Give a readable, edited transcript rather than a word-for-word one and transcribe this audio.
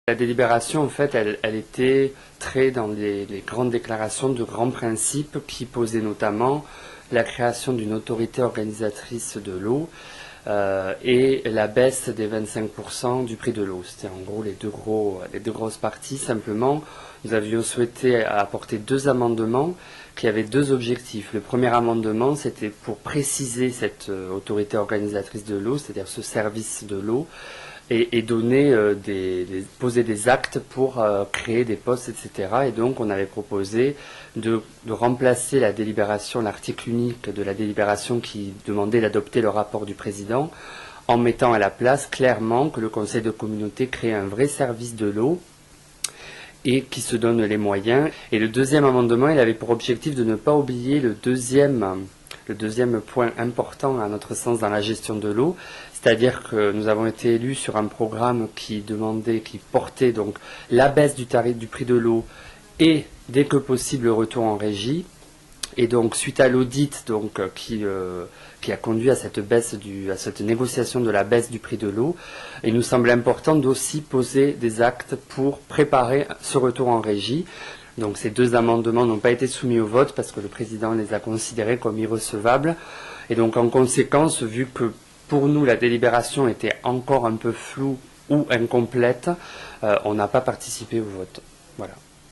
La délibération, en fait, elle était très dans les grandes déclarations de grands principes qui posaient notamment la création d'une autorité organisatrice de l'eau et la baisse des 25% du prix de l'eau. C'était en gros les deux grosses parties. Simplement, nous avions souhaité apporter deux amendements qui avaient deux objectifs. Le premier amendement, c'était pour préciser cette autorité organisatrice de l'eau, c'est-à-dire ce service de l'eau, et donner poser des actes pour créer des postes, etc. Et donc on avait proposé de remplacer la délibération, l'article unique de la délibération qui demandait d'adopter le rapport du président, en mettant à la place clairement que le conseil de communauté crée un vrai service de l'eau et qui se donne les moyens. Et le deuxième amendement, il avait pour objectif de ne pas oublier le deuxième point important à notre sens dans la gestion de l'eau, c'est-à-dire que nous avons été élus sur un programme qui portait donc la baisse du tarif du prix de l'eau et dès que possible le retour en régie. Et donc suite à l'audit qui a conduit à cette négociation de la baisse du prix de l'eau, il nous semble important d'aussi poser des actes pour préparer ce retour en régie. Donc ces deux amendements n'ont pas été soumis au vote parce que le président les a considérés comme irrecevables. Et donc en conséquence, vu que pour nous la délibération était encore un peu floue ou incomplète, on n'a pas participé au vote. Voilà.